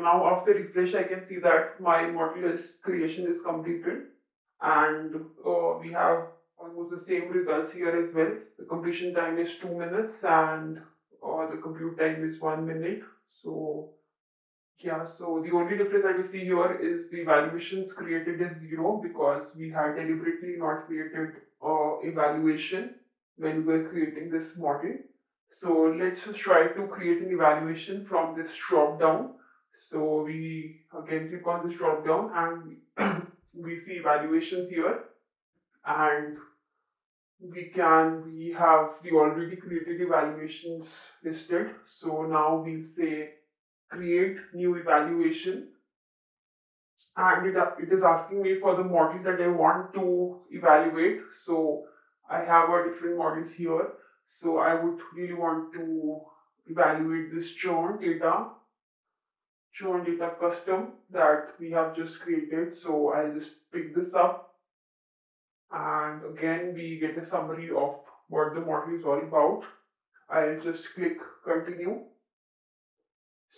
now after refresh, I can see that my model is creation is completed, and we have almost the same results here as well. The completion time is 2 minutes, and the compute time is 1 minute. So yeah, so the only difference that we see here is the evaluations created is zero because we had deliberately not created evaluation when we were creating this model. So let's just try to create an evaluation from this drop down. So we again click on this drop down and we see evaluations here, and we have the already created evaluations listed. So now we'll say create new evaluation, and it is asking me for the model that I want to evaluate. So I have a different models here. So I would really want to evaluate this churn data custom that we have just created. So I'll just pick this up, and again we get a summary of what the model is all about. I'll just click continue.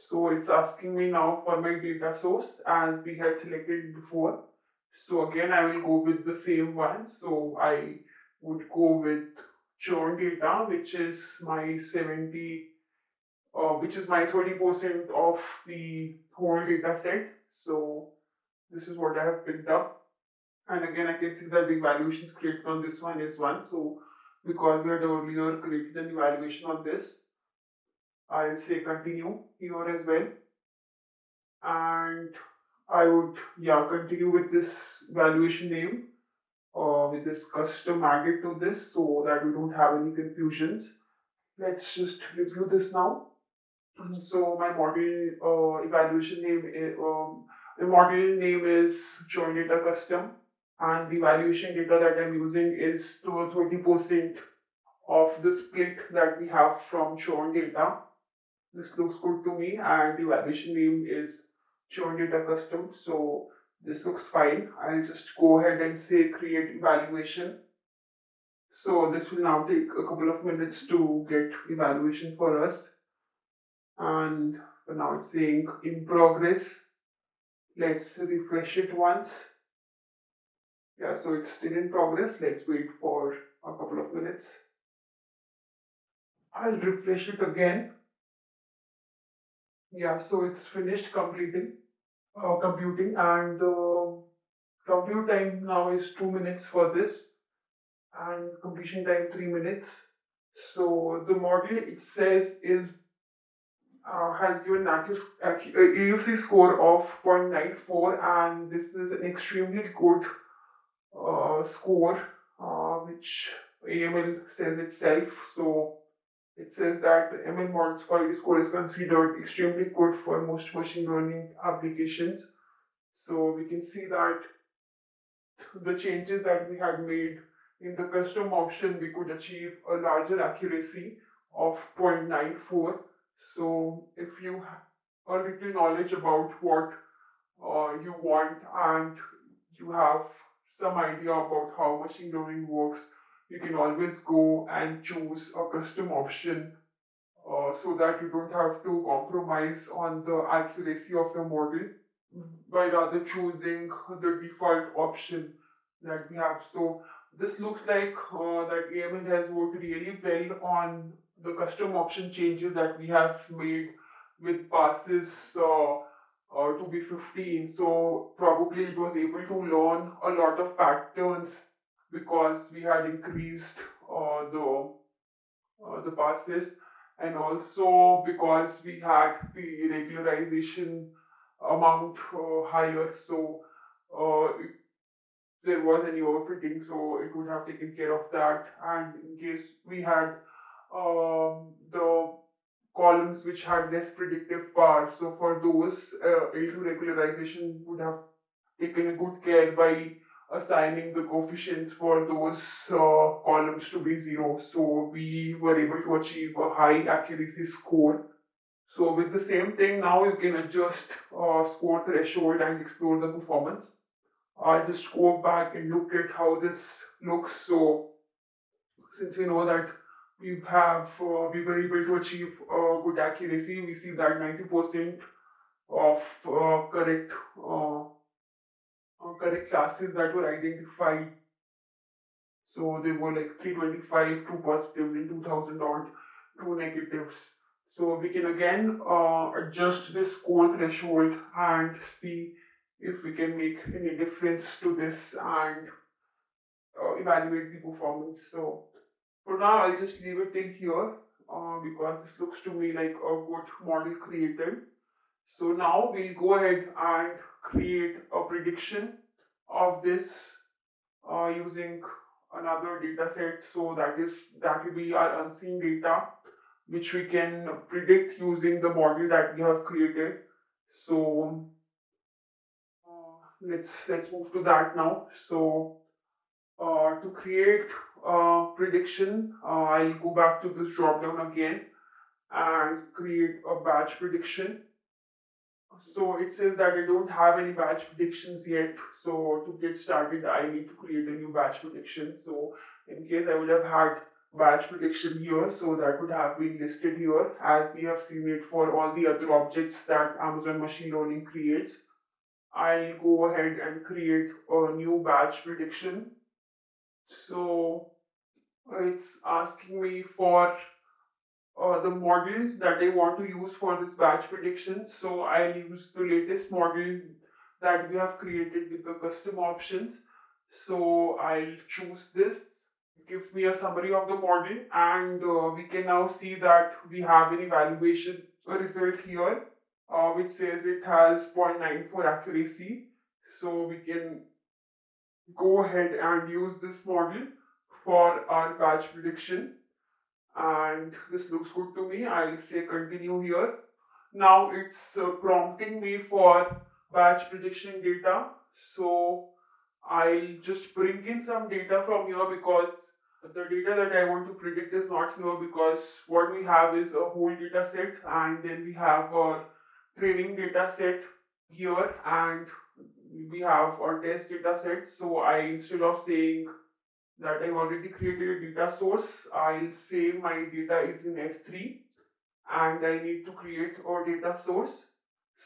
So it's asking me now for my data source as we had selected before. So again, I will go with the same one. So I would go with churn data, which is my 30% of the whole data set. So this is what I have picked up. And again, I can see that the evaluations created on this one is one. So because we had earlier created an evaluation on this, I'll say continue here as well. And I would, yeah, continue with this evaluation name, with this custom added to this so that we don't have any confusions. Let's just review this now. So my model evaluation name the model name is join data custom, and the evaluation data that I'm using is to 30% of the split that we have from join data. This looks good to me, and the evaluation name is join data custom. So this looks fine. I'll just go ahead and say create evaluation. So this will now take a couple of minutes to get evaluation for us. And for now it's saying in progress. Let's refresh it once. Yeah, so it's still in progress. Let's wait for a couple of minutes. I'll refresh it again. Yeah, so it's finished computing, and the compute time now is 2 minutes for this, and completion time 3 minutes. So the model it says is has given an AUC score of 0.94, and this is an extremely good score, which AML says itself. So it says that the ML model's quality score is considered extremely good for most machine learning applications. So we can see that the changes that we had made in the custom option, we could achieve a larger accuracy of 0.94. So if you have a little knowledge about what you want, and you have some idea about how machine learning works, you can always go and choose a custom option so that you don't have to compromise on the accuracy of your model by rather choosing the default option that we have. So this looks like that AML has worked really well on the custom option changes that we have made with passes to be 15. So probably it was able to learn a lot of patterns because we had increased the passes, and also because we had the regularization amount higher. So if there was any overfitting, so it would have taken care of that. And in case we had the columns which had less predictive power, so for those, L2 regularization would have taken a good care by assigning the coefficients for those columns to be zero. So we were able to achieve a high accuracy score. So with the same thing, now you can adjust score threshold and explore the performance. I'll just go back and look at how this looks. So since we know that we were able to achieve good accuracy, we see that 90% of uh, correct classes that were identified. So they were like 325, two positives and 2000 odd, two negatives. So we can again adjust the score threshold and see if we can make any difference to this and evaluate the performance. So for now, I'll just leave it till here because this looks to me like a good model created. So now we'll go ahead and create a prediction of this using another data set. So that will be our unseen data, which we can predict using the model that we have created. So let's move to that now. So to create prediction, I'll go back to this drop down again and create a batch prediction. So it says that I don't have any batch predictions yet. So to get started, I need to create a new batch prediction. So in case I would have had batch prediction here, so that would have been listed here as we have seen it for all the other objects that Amazon Machine Learning creates. I'll go ahead and create a new batch prediction. So it's asking me for the model that I want to use for this batch prediction. So I'll use the latest model that we have created with the custom options. So I'll choose this. It gives me a summary of the model, and we can now see that we have an evaluation result here, which says it has 0.94 accuracy. So we can go ahead and use this model for our batch prediction, and this looks good to me. I'll say continue here. Now it's prompting me for batch prediction data. So I'll just bring in some data from here because the data that I want to predict is not here, because what we have is a whole data set and then we have our training data set here and we have our test data set. So I, instead of saying that I've already created a data source, I'll say my data is in S3 and I need to create a data source.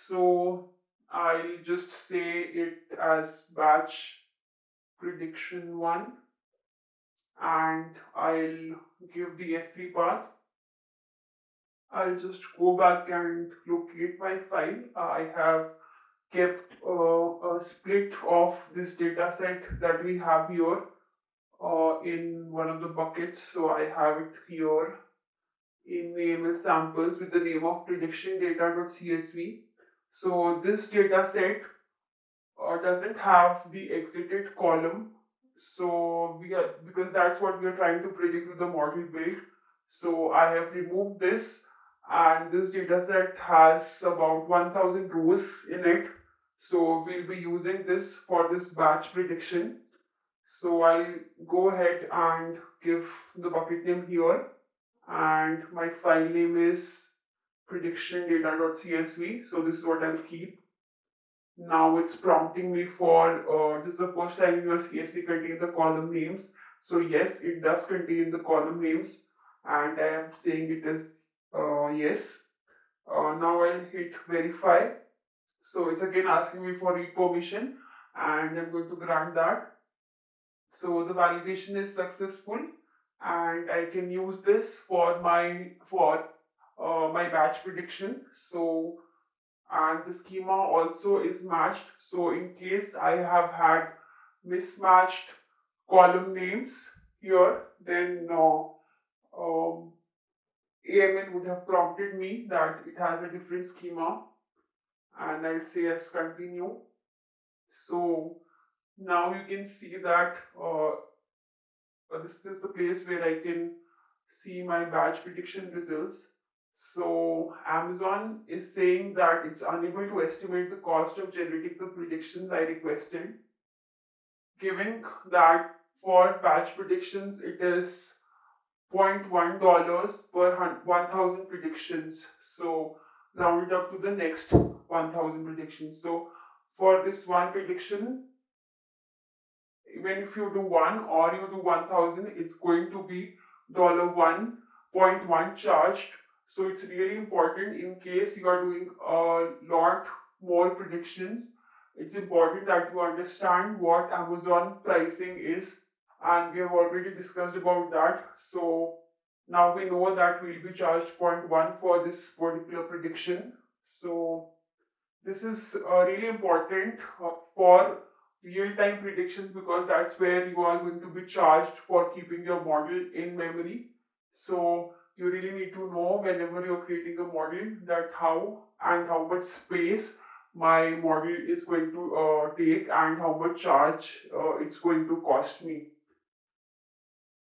So I'll just say it as batch prediction 1 and I'll give the S3 path. I'll just go back and locate my file. I have kept a split of this data set that we have here in one of the buckets. So I have it here in AML samples with the name of prediction data.csv. So this data set doesn't have the exited column. So we are, because that's what we are trying to predict with the model build. So I have removed this, and this data set has about 1000 rows in it. So we'll be using this for this batch prediction. So I'll go ahead and give the bucket name here, and my file name is prediction data.csv. So this is what I'll keep. Now it's prompting me for this is the first time in your CSV contain the column names. So yes, it does contain the column names, and I am saying it is yes. Now I'll hit verify. So it's again asking me for read permission, and I'm going to grant that. So the validation is successful, and I can use this for my batch prediction. So and the schema also is matched. So in case I have had mismatched column names here, then AML would have prompted me that it has a different schema, and I'll say as continue. So now you can see that this is the place where I can see my batch prediction results. So Amazon is saying that it's unable to estimate the cost of generating the predictions I requested, giving that for batch predictions it is $0.1 per 1000 predictions. So round it up to the next 1000 predictions. So for this one prediction, even if you do one or you do 1000, it's going to be $1.1 charged. So it's really important in case you are doing a lot more predictions. It's important that you understand what Amazon pricing is, and we have already discussed about that. So now we know that we'll be charged zero point 0.1 for this particular prediction. So this is really important for real-time predictions because that's where you are going to be charged for keeping your model in memory. So you really need to know whenever you're creating a model that how and how much space my model is going to take and how much charge it's going to cost me.